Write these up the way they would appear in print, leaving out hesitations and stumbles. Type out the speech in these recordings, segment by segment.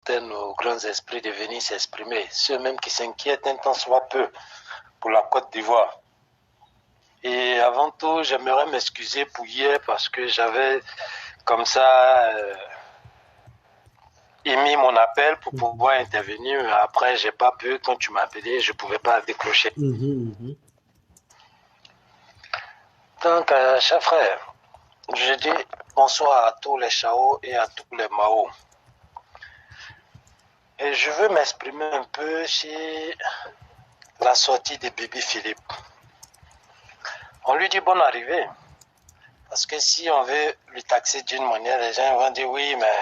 certains nos grands esprits de venir s'exprimer, ceux même qui s'inquiètent un tant soit peu pour la Côte d'Ivoire. Et avant tout, j'aimerais m'excuser pour hier parce que j'avais comme ça émis mon appel pour pouvoir intervenir. Après, j'ai pas pu, quand tu m'as appelé, je pouvais pas décrocher. Donc, chers frères, je dis bonsoir à tous les Chao et à tous les Mao. Et je veux m'exprimer un peu sur la sortie de Baby Philippe. On lui dit bonne arrivée. Parce que si on veut lui taxer d'une manière, les gens vont dire oui, mais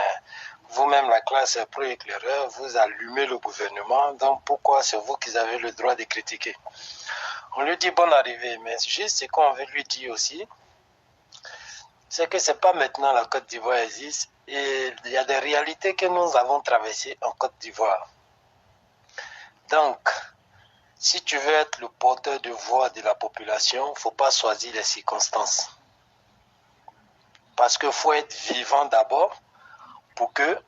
vous-même, la classe pro-éclaireur, vous allumez le gouvernement, donc pourquoi c'est vous qui avez le droit de critiquer? On lui dit bonne arrivée, mais juste ce qu'on veut lui dire aussi, c'est que c'est pas maintenant la Côte d'Ivoire existe, et il y a des réalités que nous avons traversées en Côte d'Ivoire. Donc, si tu veux être le porteur de voix de la population, il ne faut pas choisir les circonstances. Parce qu'il faut être vivant d'abord pour que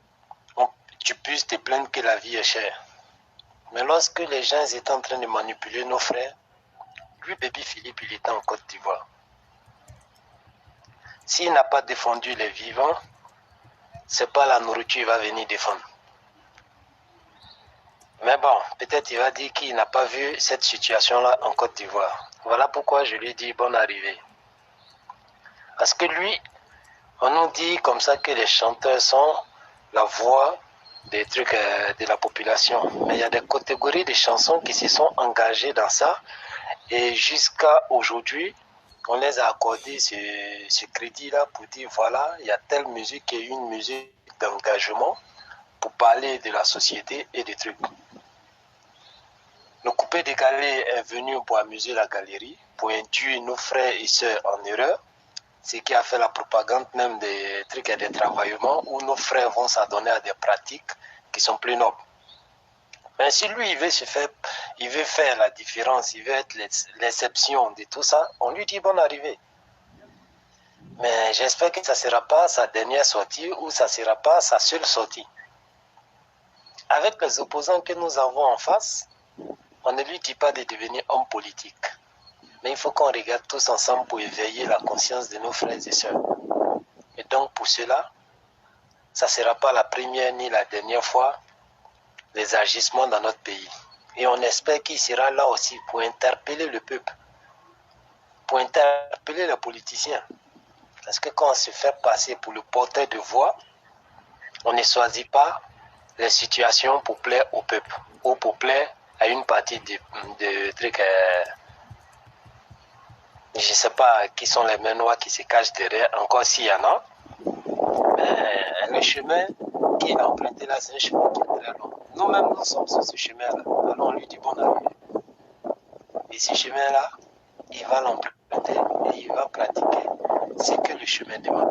tu puisses te plaindre que la vie est chère. Mais lorsque les gens étaient en train de manipuler nos frères, lui, Baby Philippe, il était en Côte d'Ivoire. S'il n'a pas défendu les vivants, c'est pas la nourriture qu'il va venir défendre. Mais bon, peut-être il va dire qu'il n'a pas vu cette situation-là en Côte d'Ivoire. Voilà pourquoi je lui dis bonne arrivée. Parce que lui, on nous dit comme ça que les chanteurs sont la voix des trucs de la population. Mais il y a des catégories de chansons qui se sont engagées dans ça. Et jusqu'à aujourd'hui, on les a accordé ce crédit-là pour dire voilà, il y a telle musique qui est une musique d'engagement pour parler de la société et des trucs. Le coupé décalé est venu pour amuser la galerie, pour induire nos frères et sœurs en erreur, ce qui a fait la propagande même des trucs et des travaillements où nos frères vont s'adonner à des pratiques qui sont plus nobles. Mais si lui, il veut faire la différence, il veut être l'exception de tout ça, on lui dit bonne arrivée. Mais j'espère que ça ne sera pas sa dernière sortie ou ça ne sera pas sa seule sortie. Avec les opposants que nous avons en face, on ne lui dit pas de devenir homme politique. Mais il faut qu'on regarde tous ensemble pour éveiller la conscience de nos frères et sœurs. Et donc pour cela, ça ne sera pas la première ni la dernière fois les agissements dans notre pays. Et on espère qu'il sera là aussi pour interpeller le peuple, pour interpeller les politiciens. Parce que quand on se fait passer pour le porteur de voix, on ne choisit pas les situations pour plaire au peuple ou pour plaire à une partie de trucs. Je ne sais pas qui sont les Menois qui se cachent derrière, encore s'il y en a. Mais le chemin qu'il a emprunté là, c'est un chemin qui est très long. Nous-mêmes, nous sommes sur ce chemin-là. Alors on lui dit bonne arrivée. Et ce chemin-là, il va l'emprunter et il va pratiquer ce que le chemin demande.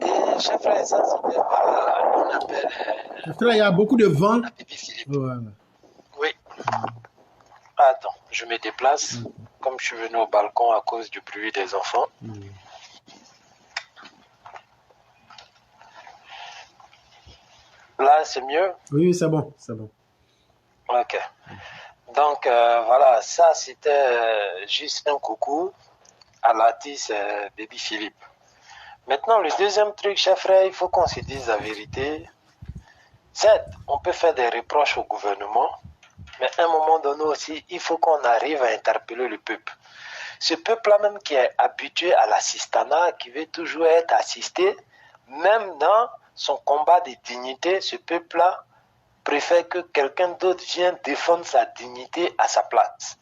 Et chers frères, ça c'était voilà, on appelle. Là, il y a beaucoup de vent. Baby Philippe. Oui. Attends, je me déplace. Comme je suis venu au balcon à cause du bruit des enfants. Là, c'est mieux? Oui, c'est bon, c'est bon. Ok. Donc, voilà, ça, c'était juste un coucou à l'artiste Baby Philippe. Maintenant, le deuxième truc, chers frères, il faut qu'on se dise la vérité. Certes, on peut faire des reproches au gouvernement, mais à un moment donné aussi, il faut qu'on arrive à interpeller le peuple. Ce peuple-là même qui est habitué à l'assistanat, qui veut toujours être assisté, même dans son combat de dignité, ce peuple-là préfère que quelqu'un d'autre vienne défendre sa dignité à sa place.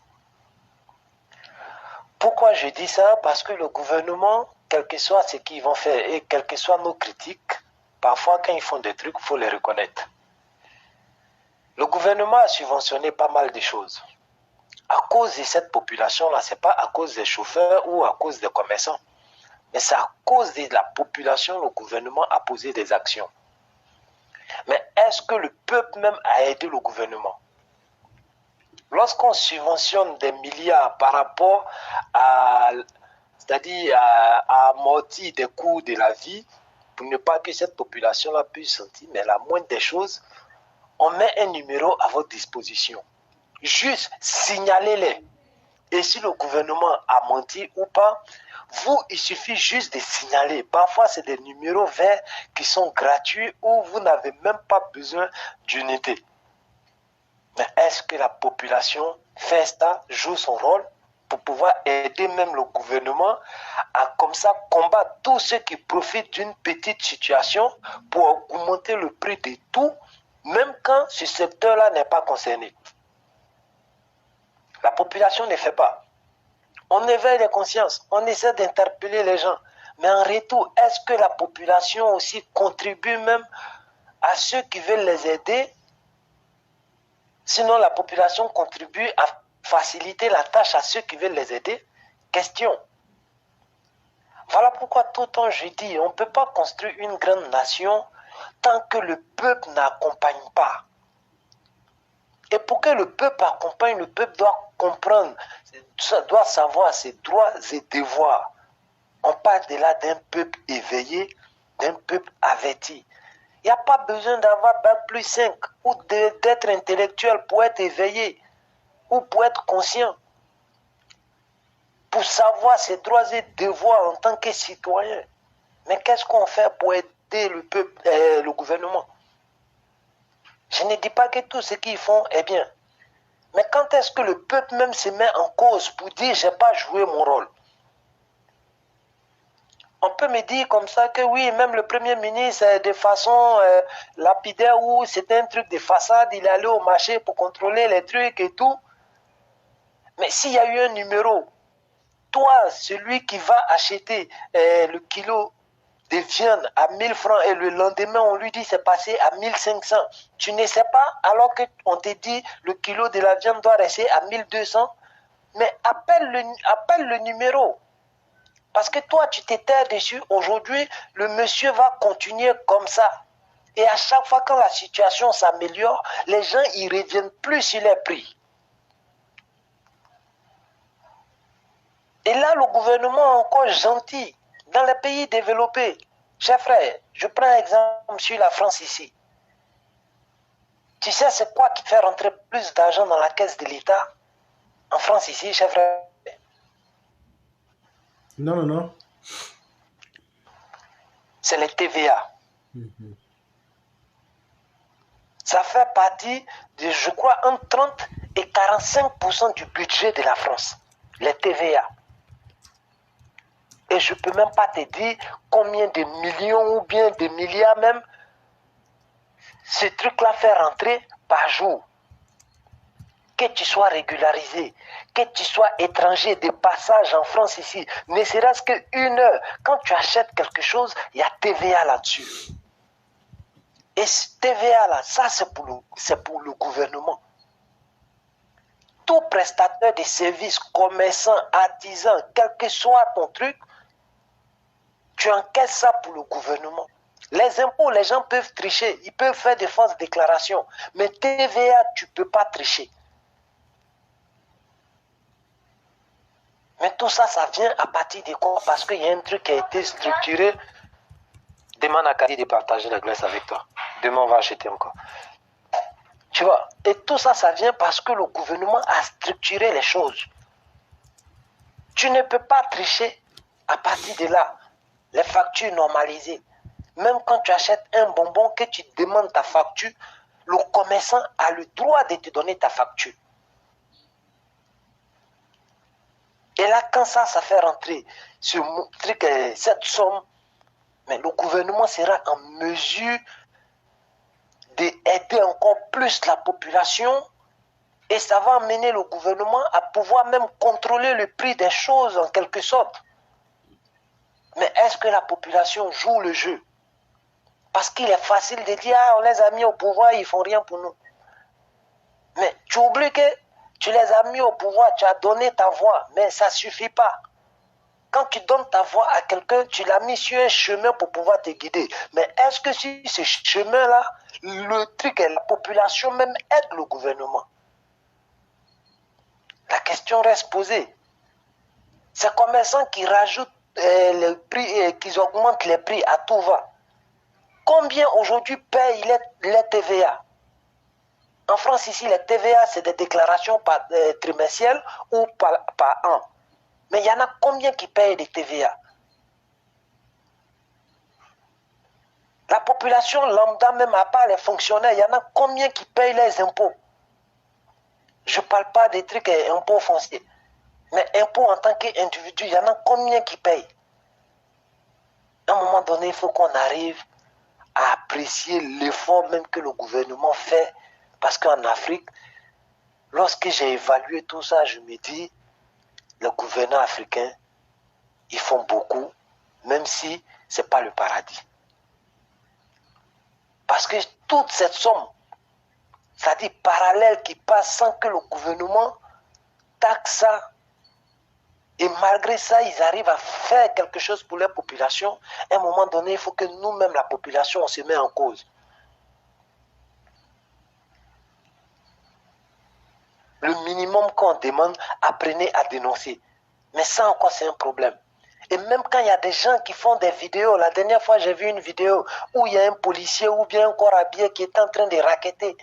Pourquoi je dis ça? Parce que le gouvernement, quel que soit ce qu'ils vont faire et quelles que soient nos critiques, parfois quand ils font des trucs, il faut les reconnaître. Le gouvernement a subventionné pas mal de choses. À cause de cette population-là, ce n'est pas à cause des chauffeurs ou à cause des commerçants. Mais c'est à cause de la population, le gouvernement a posé des actions. Mais est-ce que le peuple même a aidé le gouvernement? Lorsqu'on subventionne des milliards par rapport à, c'est-à-dire à amortir des coûts de la vie, pour ne pas que cette population-là puisse sentir, mais la moindre des choses, on met un numéro à votre disposition. Juste signalez-les. Et si le gouvernement a menti ou pas, vous, il suffit juste de signaler. Parfois, c'est des numéros verts qui sont gratuits où vous n'avez même pas besoin d'unité. Mais est-ce que la population fait ça, joue son rôle pour pouvoir aider même le gouvernement à comme ça combattre tous ceux qui profitent d'une petite situation pour augmenter le prix de tout, même quand ce secteur-là n'est pas concerné? La population ne fait pas. On éveille les consciences, on essaie d'interpeller les gens. Mais en retour, est-ce que la population aussi contribue même à ceux qui veulent les aider? Sinon, la population contribue à faciliter la tâche à ceux qui veulent les aider? Question. Voilà pourquoi tout le temps je dis, on ne peut pas construire une grande nation tant que le peuple n'accompagne pas. Et pour que le peuple accompagne, le peuple doit comprendre, doit savoir ses droits et devoirs. On parle de là d'un peuple éveillé, d'un peuple averti. Il n'y a pas besoin d'avoir bac+5 ou d'être intellectuel pour être éveillé ou pour être conscient. Pour savoir ses droits et devoirs en tant que citoyen. Mais qu'est-ce qu'on fait pour aider le peuple, le gouvernement? Je ne dis pas que tout ce qu'ils font est bien. Mais quand est-ce que le peuple même se met en cause pour dire « je n'ai pas joué mon rôle » ? On peut me dire comme ça que oui, même le Premier ministre, de façon lapidaire, ou c'était un truc de façade, il est allé au marché pour contrôler les trucs et tout. Mais s'il y a eu un numéro, toi, celui qui va acheter le kilo de viande à 1000 francs et le lendemain on lui dit c'est passé à 1500, tu ne sais pas alors qu'on te dit le kilo de la viande doit rester à 1200, mais appelle le numéro. Parce que toi, tu t'étais dessus. Aujourd'hui, le monsieur va continuer comme ça. Et à chaque fois quand la situation s'améliore, les gens ils reviennent plus sur les prix. Et là, le gouvernement est encore gentil. Dans les pays développés, chers frères, je prends un exemple sur la France ici. Tu sais c'est quoi qui fait rentrer plus d'argent dans la caisse de l'État en France ici, chers frères? Non. C'est les TVA. Ça fait partie de, je crois, entre 30 et 45% du budget de la France. Les TVA. Et je ne peux même pas te dire combien de millions ou bien de milliards même ce truc-là fait rentrer par jour. Que tu sois régularisé, que tu sois étranger de passage en France ici, ne serait-ce qu'une heure, quand tu achètes quelque chose, il y a TVA là-dessus. Et ce TVA-là, ça c'est pour le gouvernement. Tout prestataire de services, commerçant, artisan, quel que soit ton truc, tu encaisses ça pour le gouvernement. Les impôts, les gens peuvent tricher, ils peuvent faire des fausses déclarations, mais TVA, tu ne peux pas tricher. Mais tout ça, ça vient à partir de quoi? Parce qu'il y a un truc qui a été structuré. Demande à Kadi de partager la glace avec toi. Demain, on va acheter encore. Tu vois, et tout ça, ça vient parce que le gouvernement a structuré les choses. Tu ne peux pas tricher à partir de là. Les factures normalisées. Même quand tu achètes un bonbon, que tu demandes ta facture, le commerçant a le droit de te donner ta facture. Et là, quand ça fait rentrer cette somme, mais le gouvernement sera en mesure d'aider encore plus la population et ça va amener le gouvernement à pouvoir même contrôler le prix des choses en quelque sorte. Mais est-ce que la population joue le jeu? Parce qu'il est facile de dire, ah, on les a mis au pouvoir, ils ne font rien pour nous. Mais tu oublies que tu les as mis au pouvoir, tu as donné ta voix, mais ça ne suffit pas. Quand tu donnes ta voix à quelqu'un, tu l'as mis sur un chemin pour pouvoir te guider. Mais est-ce que sur ce chemin-là, le truc est la population même aide le gouvernement? La question reste posée. Ces commerçants qui rajoutent les prix et qui augmentent les prix à tout va. Combien aujourd'hui payent les TVA? En France, ici, les TVA, c'est des déclarations trimestrielles ou par an. Mais il y en a combien qui payent des TVA? La population lambda, même à part les fonctionnaires, il y en a combien qui payent les impôts? Je ne parle pas des trucs impôts fonciers. Mais impôts en tant qu'individu, il y en a combien qui payent? À un moment donné, il faut qu'on arrive à apprécier l'effort même que le gouvernement fait. Parce qu'en Afrique, lorsque j'ai évalué tout ça, je me dis, les gouvernants africains, ils font beaucoup, même si ce n'est pas le paradis. Parce que toute cette somme, c'est-à-dire parallèle qui passe sans que le gouvernement taxe ça, et malgré ça, ils arrivent à faire quelque chose pour leur population, à un moment donné, il faut que nous-mêmes, la population, on se met en cause. Le minimum qu'on demande, apprenez à dénoncer. Mais ça encore, c'est un problème. Et même quand il y a des gens qui font des vidéos, la dernière fois, j'ai vu une vidéo où il y a un policier ou bien un corps habillé qui est en train de racketter.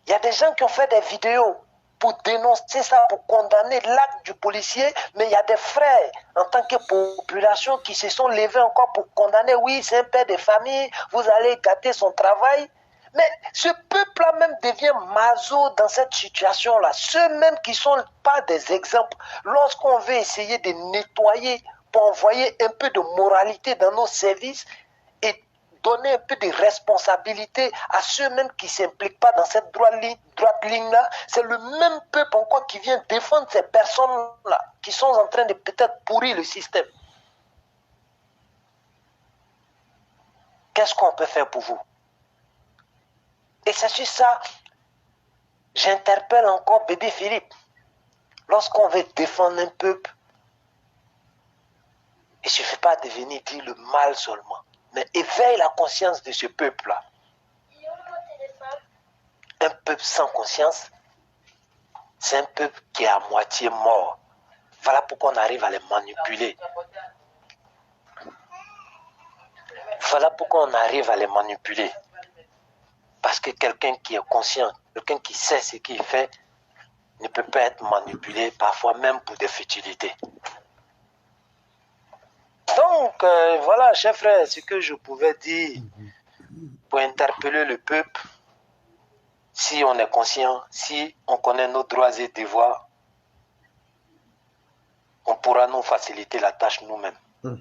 Il y a des gens qui ont fait des vidéos pour dénoncer ça, pour condamner l'acte du policier, mais il y a des frères, en tant que population, qui se sont levés encore pour condamner. Oui, c'est un père de famille, vous allez gâter son travail. Mais ce peuple-là même devient maso dans cette situation-là. Ceux-mêmes qui ne sont pas des exemples, lorsqu'on veut essayer de nettoyer pour envoyer un peu de moralité dans nos services et donner un peu de responsabilité à ceux-mêmes qui ne s'impliquent pas dans cette droite ligne-là, c'est le même peuple encore qui vient défendre ces personnes-là qui sont en train de peut-être pourrir le système. Qu'est-ce qu'on peut faire pour vous? Et c'est sur ça, j'interpelle encore bébé Philippe. Lorsqu'on veut défendre un peuple, il ne suffit pas de venir dire le mal seulement, mais éveille la conscience de ce peuple-là. Un peuple sans conscience, c'est un peuple qui est à moitié mort. Voilà pourquoi on arrive à les manipuler. Voilà pourquoi on arrive à les manipuler. Parce que quelqu'un qui est conscient, quelqu'un qui sait ce qu'il fait, ne peut pas être manipulé, parfois même pour des futilités. Donc, voilà, chers frères, ce que je pouvais dire pour interpeller le peuple, si on est conscient, si on connaît nos droits et devoirs, on pourra nous faciliter la tâche nous-mêmes.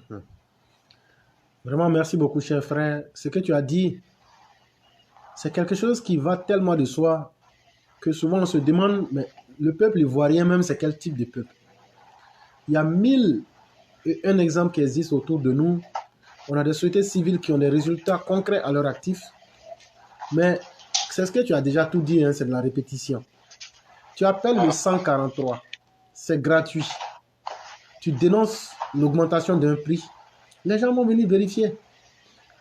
Vraiment, merci beaucoup, cher frère. Ce que tu as dit, c'est quelque chose qui va tellement de soi que souvent on se demande, mais le peuple ivoirien même, c'est quel type de peuple? Il y a 1001 exemples qui existent autour de nous. On a des sociétés civiles qui ont des résultats concrets à leur actif. Mais c'est ce que tu as déjà tout dit, hein, c'est de la répétition. Tu appelles le 143, c'est gratuit. Tu dénonces l'augmentation d'un prix. Les gens vont venir vérifier.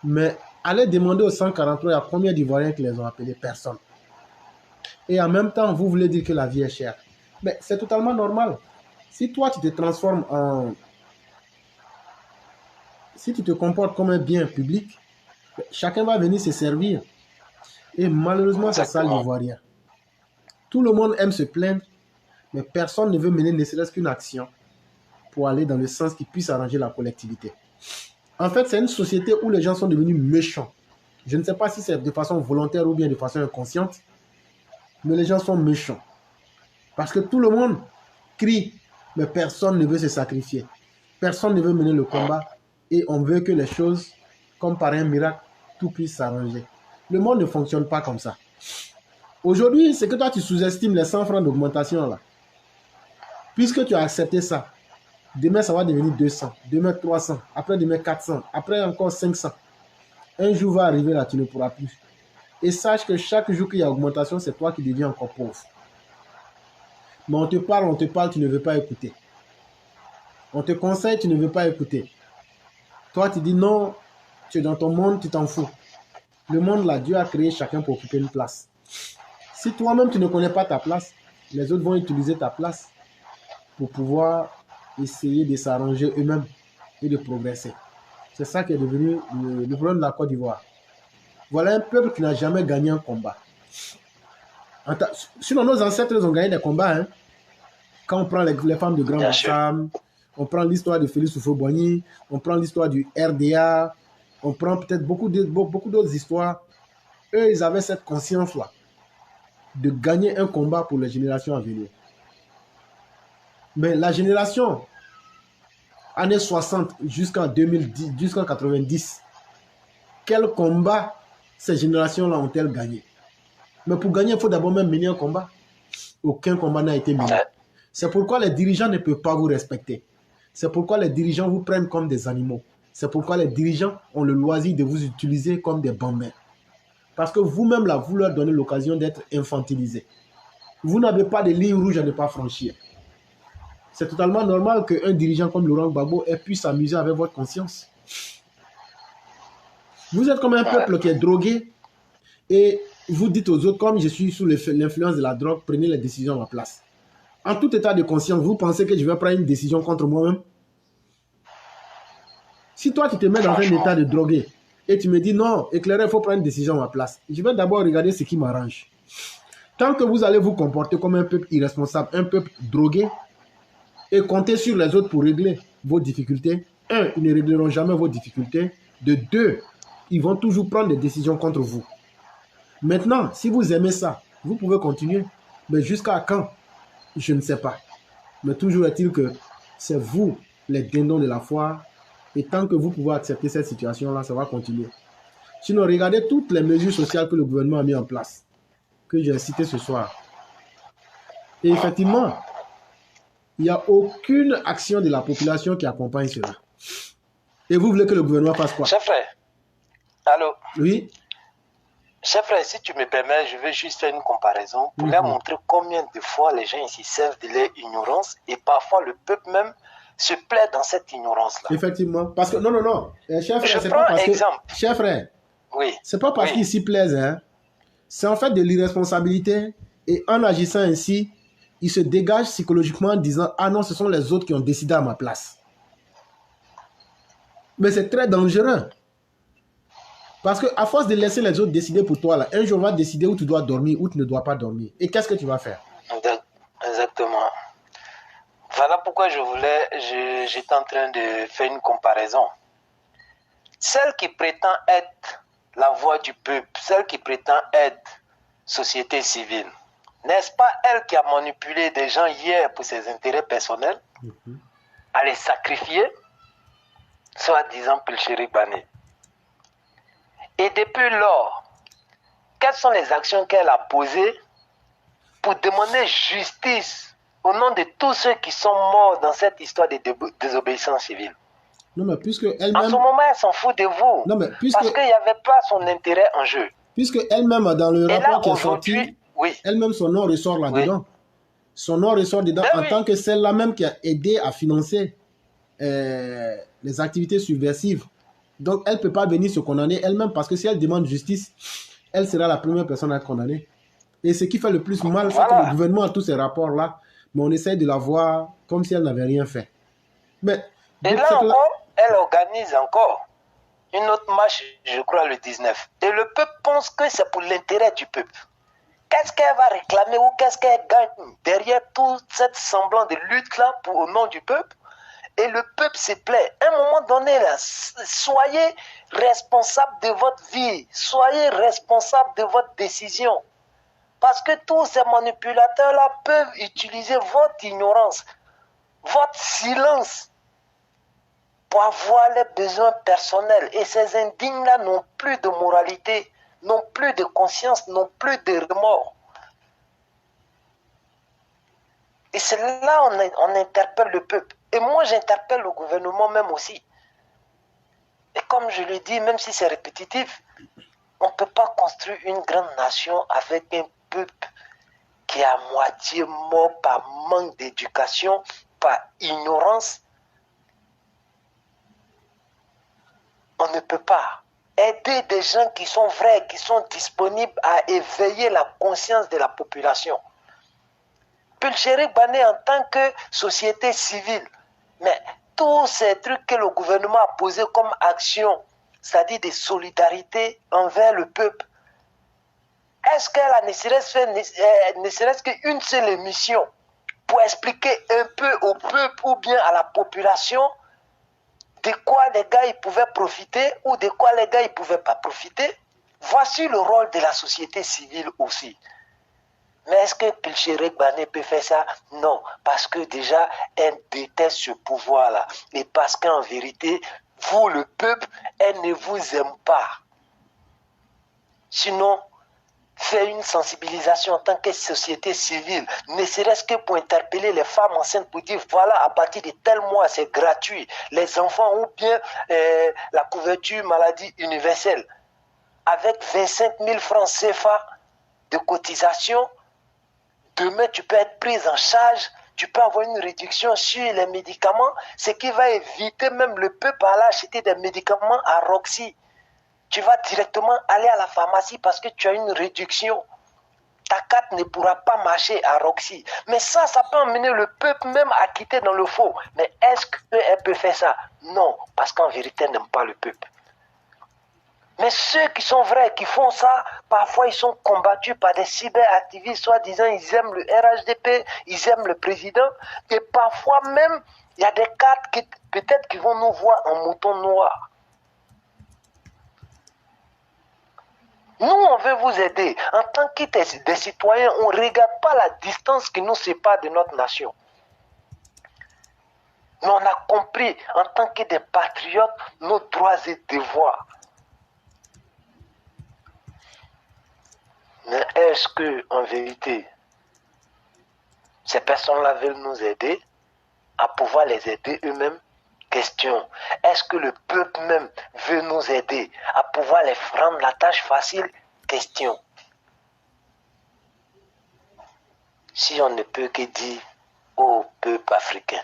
Mais allez demander au 143, il y a combien d'Ivoiriens qui les ont appelés? Personne. Et en même temps, vous voulez dire que la vie est chère. Mais c'est totalement normal. Si toi, tu te transformes en... Si tu te comportes comme un bien public, chacun va venir se servir. Et malheureusement, c'est ça l'Ivoirien. Tout le monde aime se plaindre, mais personne ne veut mener ne serait-ce qu'une action pour aller dans le sens qui puisse arranger la collectivité. En fait, c'est une société où les gens sont devenus méchants. Je ne sais pas si c'est de façon volontaire ou bien de façon inconsciente, mais les gens sont méchants. Parce que tout le monde crie, mais personne ne veut se sacrifier. Personne ne veut mener le combat et on veut que les choses, comme par un miracle, tout puisse s'arranger. Le monde ne fonctionne pas comme ça. Aujourd'hui, c'est que toi, tu sous-estimes les 100 francs d'augmentation là. Puisque tu as accepté ça, demain, ça va devenir 200, demain 300, après demain 400, après encore 500. Un jour va arriver là, tu ne pourras plus. Et sache que chaque jour qu'il y a augmentation, c'est toi qui deviens encore pauvre. Mais on te parle, tu ne veux pas écouter. On te conseille, tu ne veux pas écouter. Toi, tu dis non, tu es dans ton monde, tu t'en fous. Le monde là, Dieu a créé chacun pour occuper une place. Si toi-même, tu ne connais pas ta place, les autres vont utiliser ta place pour pouvoir essayer de s'arranger eux-mêmes et de progresser. C'est ça qui est devenu le problème de la Côte d'Ivoire. Voilà un peuple qui n'a jamais gagné un combat. Sinon, nos ancêtres, ils ont gagné des combats. Hein. Quand on prend les femmes de Grand Bassam, on prend l'histoire de Félix Houphouët-Boigny, on prend l'histoire du RDA, on prend peut-être beaucoup d'autres histoires. Eux, ils avaient cette conscience-là de gagner un combat pour les générations à venir. Mais la génération années 60 jusqu'en 2010, jusqu'en 90, quel combat ces générations-là ont-elles gagné? Mais pour gagner, il faut d'abord même mener un combat. Aucun combat n'a été mené. C'est pourquoi les dirigeants ne peuvent pas vous respecter. C'est pourquoi les dirigeants vous prennent comme des animaux. C'est pourquoi les dirigeants ont le loisir de vous utiliser comme des bambins. Parce que vous-même, là, vous leur donnez l'occasion d'être infantilisés. Vous n'avez pas de ligne rouge à ne pas franchir. C'est totalement normal qu'un dirigeant comme Laurent Gbagbo puisse s'amuser avec votre conscience. Vous êtes comme un peuple qui est drogué et vous dites aux autres, comme je suis sous l'influence de la drogue, prenez les décisions à ma place. En tout état de conscience, vous pensez que je vais prendre une décision contre moi-même? Si toi, tu te mets dans un état de drogué et tu me dis non, éclairé, il faut prendre une décision à ma place, je vais d'abord regarder ce qui m'arrange. Tant que vous allez vous comporter comme un peuple irresponsable, un peuple drogué, et compter sur les autres pour régler vos difficultés, un, ils ne régleront jamais vos difficultés. De deux, ils vont toujours prendre des décisions contre vous. Maintenant, si vous aimez ça, vous pouvez continuer. Mais jusqu'à quand? Je ne sais pas. Mais toujours est-il que c'est vous, les dindons de la foire. Et tant que vous pouvez accepter cette situation-là, ça va continuer. Sinon, regardez toutes les mesures sociales que le gouvernement a mis en place, que j'ai citées ce soir. Et effectivement, il n'y a aucune action de la population qui accompagne cela. Et vous voulez que le gouvernement fasse quoi? Chef frère, allô? Oui. Chef frère, si tu me permets, je vais juste faire une comparaison pour leur montrer combien de fois les gens ici servent de leur ignorance et parfois le peuple même se plaît dans cette ignorance-là. Effectivement. Parce que, non. Chef frère, je prends un exemple. Chef frère, oui. C'est pas parce qu'ils s'y plaisent, hein. C'est en fait de l'irresponsabilité et en agissant ainsi, ils se dégagent psychologiquement en disant « Ah non, ce sont les autres qui ont décidé à ma place. » Mais c'est très dangereux. Parce qu'à force de laisser les autres décider pour toi, là, un jour on va décider où tu dois dormir, où tu ne dois pas dormir. Et qu'est-ce que tu vas faire? Exactement. Voilà pourquoi j'étais en train de faire une comparaison. Celle qui prétend être la voix du peuple, celle qui prétend être société civile, n'est-ce pas elle qui a manipulé des gens hier pour ses intérêts personnels, à les sacrifier, soi-disant Pelcheri Bané. Et depuis lors, quelles sont les actions qu'elle a posées pour demander justice au nom de tous ceux qui sont morts dans cette histoire de désobéissance civile? Non, mais puisque elle-même... En ce moment, elle s'en fout de vous. Non, mais parce qu'il n'y avait pas son intérêt en jeu. Puisque elle-même, dans le rapport qui est sorti, oui. Elle-même, son nom ressort là-dedans. Oui. Son nom ressort dedans en tant que celle-là même qui a aidé à financer les activités subversives. Donc, elle ne peut pas venir se condamner elle-même parce que si elle demande justice, elle sera la première personne à être condamnée. Et ce qui fait le plus mal, c'est que le gouvernement a tous ces rapports-là, mais on essaie de la voir comme si elle n'avait rien fait. Mais, et là encore, elle organise encore une autre marche, je crois, le 19. Et le peuple pense que c'est pour l'intérêt du peuple. Qu'est-ce qu'elle va réclamer ou qu'est-ce qu'elle gagne derrière tout cette semblant de lutte-là au nom du peuple? Et le peuple se plaît. À un moment donné, là, soyez responsable de votre vie. Soyez responsable de votre décision. Parce que tous ces manipulateurs-là peuvent utiliser votre ignorance, votre silence pour avoir les besoins personnels. Et ces indignes-là n'ont plus de moralité, n'ont plus de conscience, n'ont plus de remords. Et c'est là on interpelle le peuple. Et moi, j'interpelle le gouvernement même aussi. Et comme je le dis, même si c'est répétitif, on ne peut pas construire une grande nation avec un peuple qui est à moitié mort par manque d'éducation, par ignorance. On ne peut pas aider des gens qui sont vrais, qui sont disponibles à éveiller la conscience de la population. Pelcheri Bané en tant que société civile, mais tous ces trucs que le gouvernement a posés comme action, c'est-à-dire des solidarités envers le peuple, est-ce qu'elle a ne serait-ce qu'une seule émission pour expliquer un peu au peuple ou bien à la population de quoi les gars ils pouvaient profiter ou de quoi les gars ils ne pouvaient pas profiter? Voici le rôle de la société civile aussi. Mais est-ce que Pilcherek Bané peut faire ça? Non, parce que déjà, elle déteste ce pouvoir-là. Et parce qu'en vérité, vous, le peuple, elle ne vous aime pas. Sinon, faire une sensibilisation en tant que société civile, ne serait-ce que pour interpeller les femmes enceintes pour dire, voilà, à partir de tel mois, c'est gratuit. Les enfants ou bien la couverture maladie universelle. Avec 25 000 francs CFA de cotisation, demain, tu peux être prise en charge, tu peux avoir une réduction sur les médicaments, ce qui va éviter même le peuple à aller acheter des médicaments à Roxy. Tu vas directement aller à la pharmacie parce que tu as une réduction. Ta carte ne pourra pas marcher à Roxy. Mais ça peut emmener le peuple même à quitter dans le faux. Mais est-ce qu'elle peut faire ça? Non, parce qu'en vérité, elle n'aime pas le peuple. Mais ceux qui sont vrais, qui font ça, parfois ils sont combattus par des cyberactivistes, soi-disant ils aiment le RHDP, ils aiment le président, et parfois même, il y a des cartes qui peut-être qui vont nous voir en mouton noir. Nous, on veut vous aider. En tant que des citoyens, on ne regarde pas la distance qui nous sépare de notre nation. Mais on a compris, en tant que des patriotes, nos droits et devoirs. Mais est-ce que, en vérité, ces personnes-là veulent nous aider à pouvoir les aider eux-mêmes? Question. Est-ce que le peuple même veut nous aider à pouvoir les rendre la tâche facile? Question. Si on ne peut que dire au peuple africain.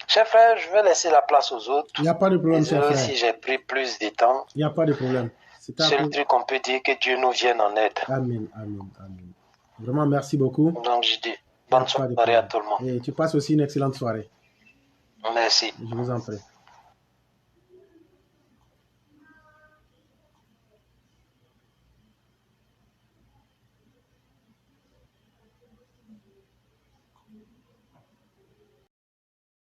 Chers frères, je vais laisser la place aux autres. Il n'y a pas de problème, cher frère. Si j'ai pris plus de temps. Il n'y a pas de problème. C'est le truc qu'on peut dire, que Dieu nous vienne en aide. Amen, amen, amen. Vraiment, merci beaucoup. Donc, je dis bonne soirée à tout le monde. Et tu passes aussi une excellente soirée. Merci. Je vous en prie.